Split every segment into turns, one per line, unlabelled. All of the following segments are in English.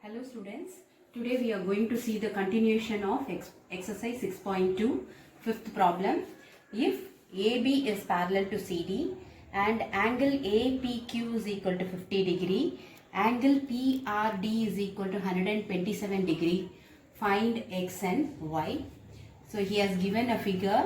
Hello students, today we are going to see the continuation of exercise 6.2, fifth problem. If AB is parallel to CD and angle APQ is equal to 50 degree, angle PRD is equal to 127 degree, find X and Y. So he has given a figure.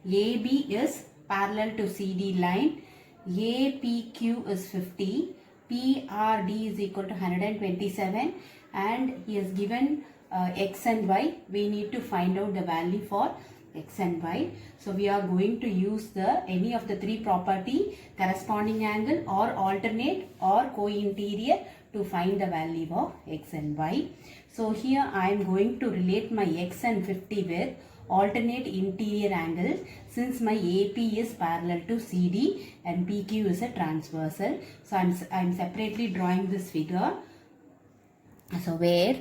AB is parallel to CD line, APQ is 50, PRD is equal to 127, and he has given X and Y. We need to find out the value for X and Y. So we are going to use any of the three property, corresponding angle or alternate or co-interior, to find the value of X and Y. So here I am going to relate my X and 50 with alternate interior angle, since my AP is parallel to CD and PQ is a transversal. So I am separately drawing this figure. So where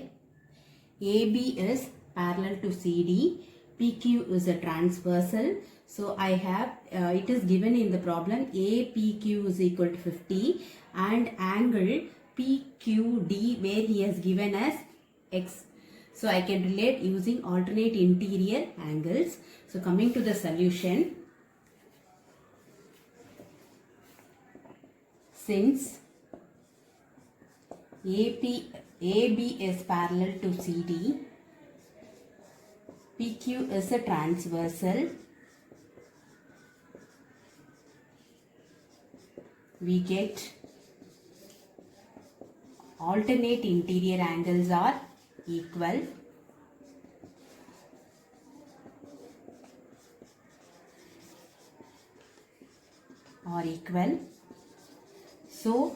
AB is parallel to CD, PQ is a transversal. So I have, it is given in the problem, APQ is equal to 50 and angle PQD where he has given as X. So I can relate using alternate interior angles. So coming to the solution, since AB is parallel to CD, PQ is a transversal, we get alternate interior angles are equal. So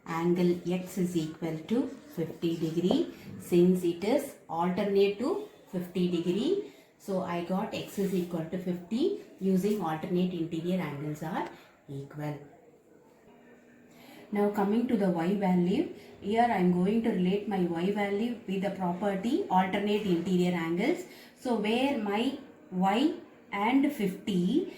angle X is equal to 50 degree, since it is alternate to 50 degree. So I got X is equal to 50 using alternate interior angles are equal. Now coming to the Y value, here I am going to relate my Y value with the property alternate interior angles. So where my Y and 50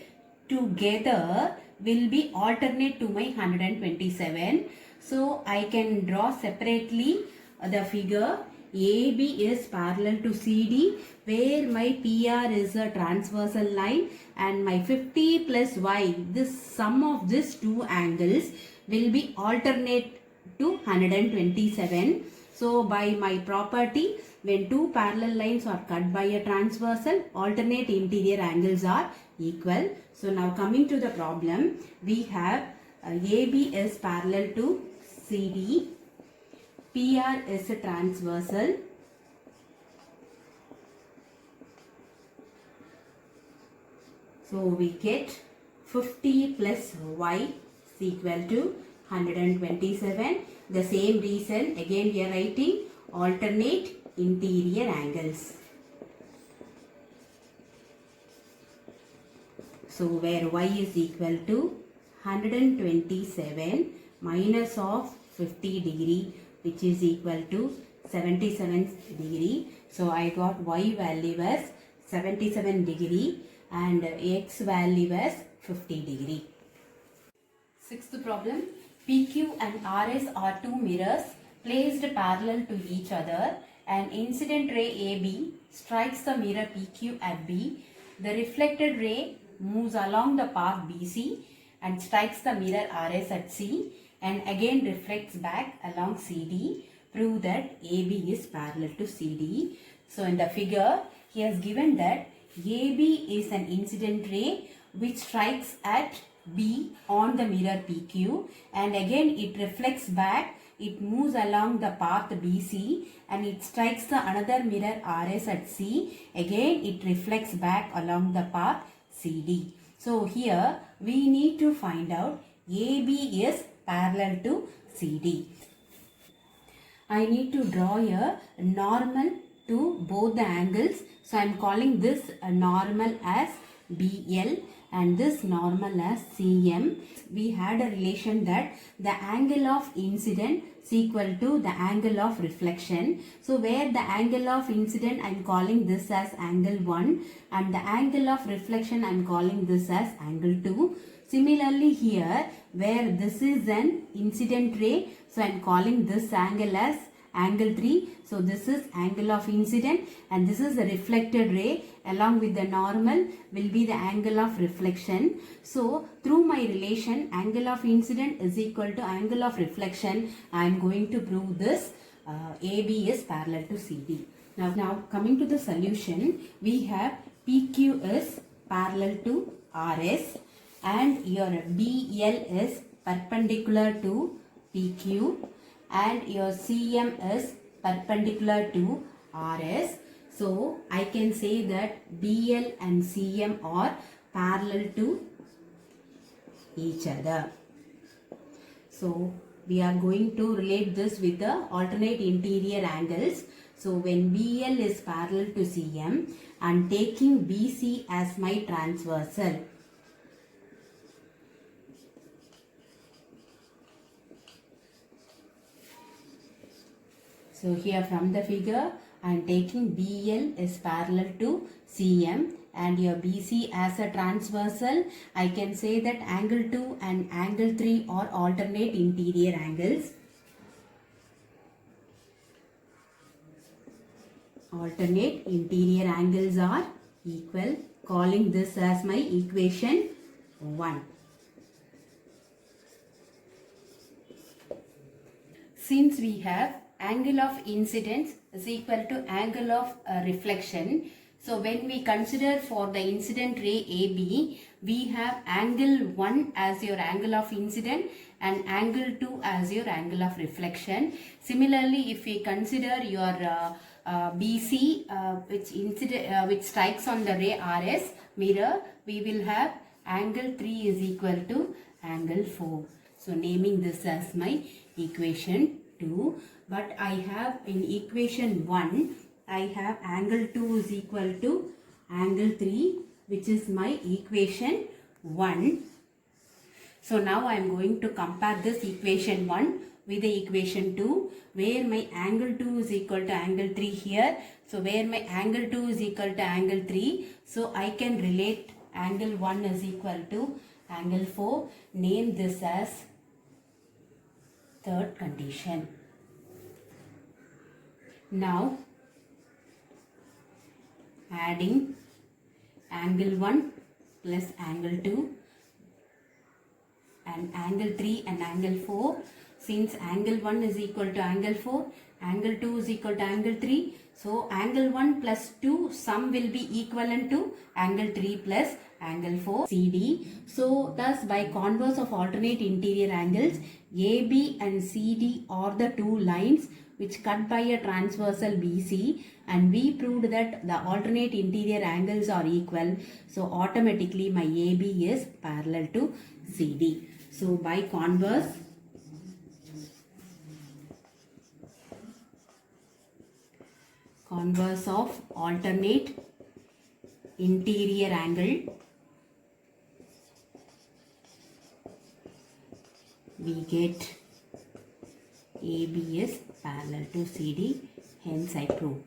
together will be alternate to my 127. So I can draw separately the figure. AB is parallel to CD where my PR is a transversal line, and my 50 plus Y, this sum of these two angles will be alternate to 127. So by my property, when two parallel lines are cut by a transversal, alternate interior angles are equal. So now coming to the problem, we have AB is parallel to CD, PR is a transversal, so we get 50 plus Y is equal to 127. The same reason again we are writing alternate interior angles. So where Y is equal to 127 minus of 50 degree, which is equal to 77 degree. So I got Y value as 77 degree and X value as 50 degree. Sixth problem, PQ and RS are two mirrors placed parallel to each other. An incident ray AB strikes the mirror PQ at B. The reflected ray moves along the path BC and strikes the mirror RS at C and again reflects back along CD. Prove that AB is parallel to CD. So in the figure, he has given that AB is an incident ray which strikes at B on the mirror PQ, and again it reflects back, it moves along the path BC and it strikes the another mirror RS at C. Again it reflects back along the path CD. So here we need to find out AB is parallel to CD. I need to draw a normal to both the angles. So I am calling this a normal as BL and this normal as CM. We had a relation that the angle of incident is equal to the angle of reflection. So where the angle of incident I am calling this as angle 1 and the angle of reflection I am calling this as angle 2. Similarly here, where this is an incident ray, so I am calling this angle as angle 3. So this is angle of incident and this is the reflected ray along with the normal will be the angle of reflection. So through my relation angle of incident is equal to angle of reflection, I am going to prove this AB is parallel to CD. Now coming to the solution, we have PQ is parallel to RS and your BL is perpendicular to PQ and your CM is perpendicular to RS. So I can say that BL and CM are parallel to each other. So we are going to relate this with the alternate interior angles. So when BL is parallel to CM, I am taking BC as my transversal. So here from the figure, I am taking BL is parallel to CM and your BC as a transversal. I can say that angle 2 and angle 3 are alternate interior angles. Alternate interior angles are equal, calling this as my equation 1. Since we have angle of incidence is equal to angle of reflection, so when we consider for the incident ray AB, we have angle 1 as your angle of incident and angle 2 as your angle of reflection. Similarly, if we consider your BC which strikes on the ray RS mirror, we will have angle 3 is equal to angle 4. So naming this as my equation 2. But I have in equation 1, I have angle 2 is equal to angle 3, which is my equation 1. So now I am going to compare this equation 1 with the equation 2, where my angle 2 is equal to angle 3 here. So where my angle 2 is equal to angle 3, so I can relate angle 1 is equal to angle 4. Name this as third condition. Now adding angle 1 plus angle 2 and angle 3 and angle 4. Since angle 1 is equal to angle 4, angle 2 is equal to angle 3. So angle 1 plus 2 sum will be equivalent to angle 3 plus angle 4 CD. So thus by converse of alternate interior angles, AB and CD are the two lines which cut by a transversal BC, and we proved that the alternate interior angles are equal. So automatically my AB is parallel to CD. So by converse of alternate interior angle, we get AB is parallel to CD, hence I prove.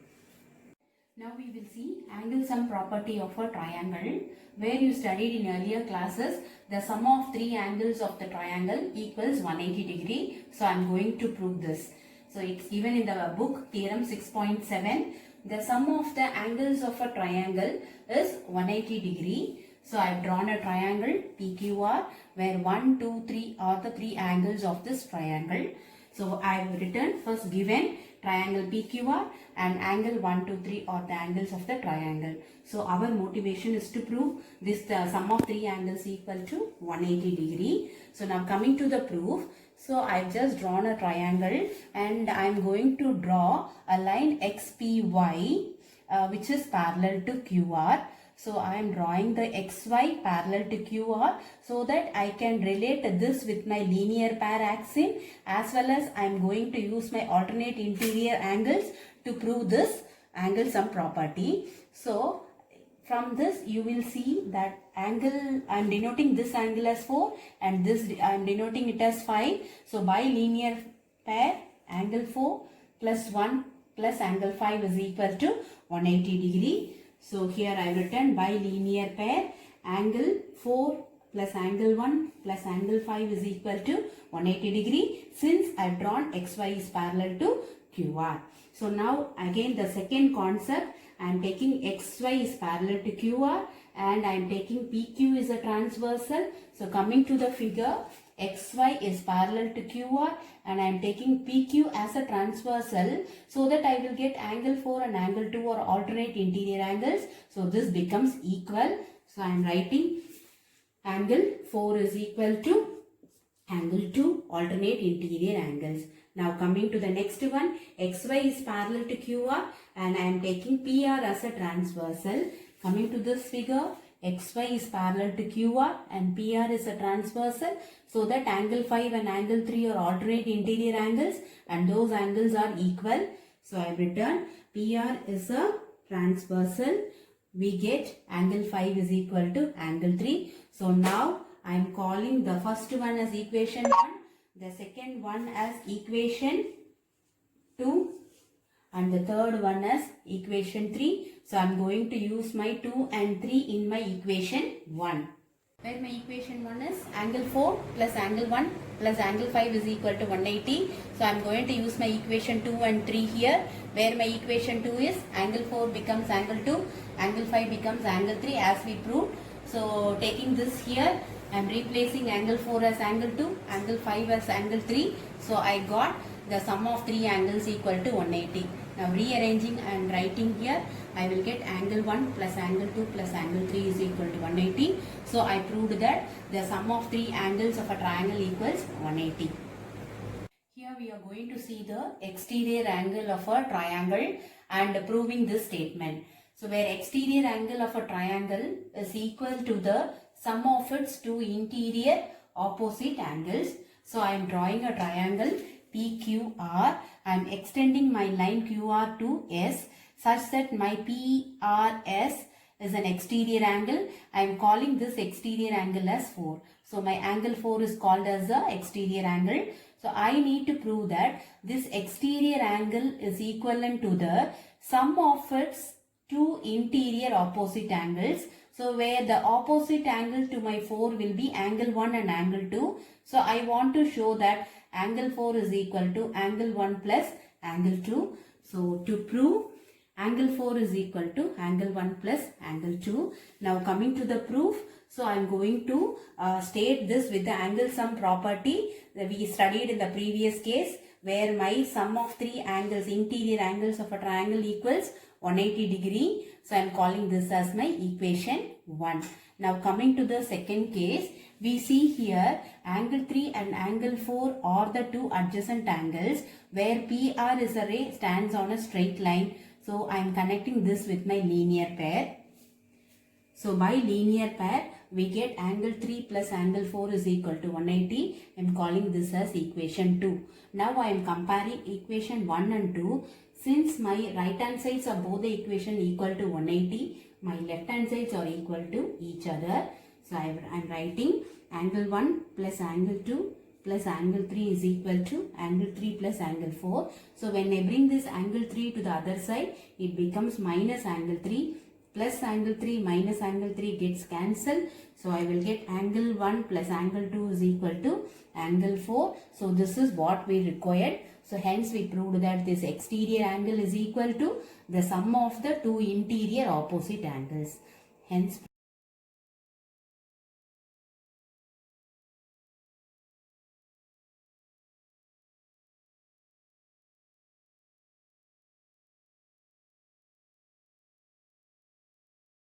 Now we will see angle sum property of a triangle, where you studied in earlier classes the sum of three angles of the triangle equals 180 degree. So I am going to prove this. So it's given in the book theorem 6.7. The sum of the angles of a triangle is 180 degree. So I have drawn a triangle PQR where 1, 2, 3 are the three angles of this triangle. So I have written first given triangle PQR and angle 1, 2, 3 are the angles of the triangle. So our motivation is to prove this sum of three angles equal to 180 degree. So now coming to the proof. So I have just drawn a triangle and I am going to draw a line XPY which is parallel to QR. So I am drawing the XY parallel to QR so that I can relate this with my linear pair axiom, as well as I am going to use my alternate interior angles to prove this angle sum property. So from this you will see that angle, I am denoting this angle as 4 and this I am denoting it as 5. So by linear pair, angle 4 plus 1 plus angle 5 is equal to 180 degree. So here I have written by linear pair, angle 4 plus angle 1 plus angle 5 is equal to 180 degree. Since I have drawn XY is parallel to QR. So now again the second concept, I am taking XY is parallel to QR and I am taking PQ is a transversal. So coming to the figure, XY is parallel to QR and I am taking PQ as a transversal, so that I will get angle 4 and angle 2 are alternate interior angles. So this becomes equal. So I am writing angle 4 is equal to angle 2 alternate interior angles. Now coming to the next one, XY is parallel to QR and I am taking PR as a transversal. Coming to this figure, XY is parallel to QR and PR is a transversal, so that angle 5 and angle 3 are alternate interior angles and those angles are equal. So I have written PR is a transversal. We get angle 5 is equal to angle 3. So now I am calling the first one as equation 1, the second one as equation 2 and the third one as equation 3. So I am going to use my 2 and 3 in my equation 1. Where my equation 1 is angle 4 plus angle 1 plus angle 5 is equal to 180. So I am going to use my equation 2 and 3 here. Where my equation 2 is angle 4 becomes angle 2, angle 5 becomes angle 3 as we proved. So taking this here, I am replacing angle 4 as angle 2, angle 5 as angle 3. So I got the sum of 3 angles equal to 180. Now rearranging and writing here, I will get angle 1 plus angle 2 plus angle 3 is equal to 180. So I proved that the sum of 3 angles of a triangle equals 180. Here we are going to see the exterior angle of a triangle and proving this statement. So where exterior angle of a triangle is equal to the sum of its two interior opposite angles. So I am drawing a triangle PQR. I am extending my line QR to S such that my PRS is an exterior angle. I am calling this exterior angle as 4. So my angle 4 is called as the exterior angle. So I need to prove that this exterior angle is equivalent to the sum of its two interior opposite angles. So where the opposite angle to my 4 will be angle 1 and angle 2. So I want to show that angle 4 is equal to angle 1 plus angle 2. So to prove angle 4 is equal to angle 1 plus angle 2. Now coming to the proof. So I am going to state this with the angle sum property that we studied in the previous case, where my sum of 3 angles, interior angles of a triangle equals 180 degree. So I am calling this as my equation 1. Now coming to the second case, we see here angle 3 and angle 4 are the two adjacent angles where PR is a ray stands on a straight line. So I am connecting this with my linear pair. So by linear pair, we get angle 3 plus angle 4 is equal to 180. I am calling this as equation 2. Now I am comparing equation 1 and 2. Since my right hand sides are both the equation equal to 180, my left hand sides are equal to each other. So I am writing angle 1 plus angle 2 plus angle 3 is equal to angle 3 plus angle 4. So when I bring this angle 3 to the other side, it becomes minus angle 3. Plus angle 3 minus angle 3 gets cancelled. So I will get angle 1 plus angle 2 is equal to angle 4. So this is what we required. So hence we proved that this exterior angle is equal to the sum of the two interior opposite angles. Hence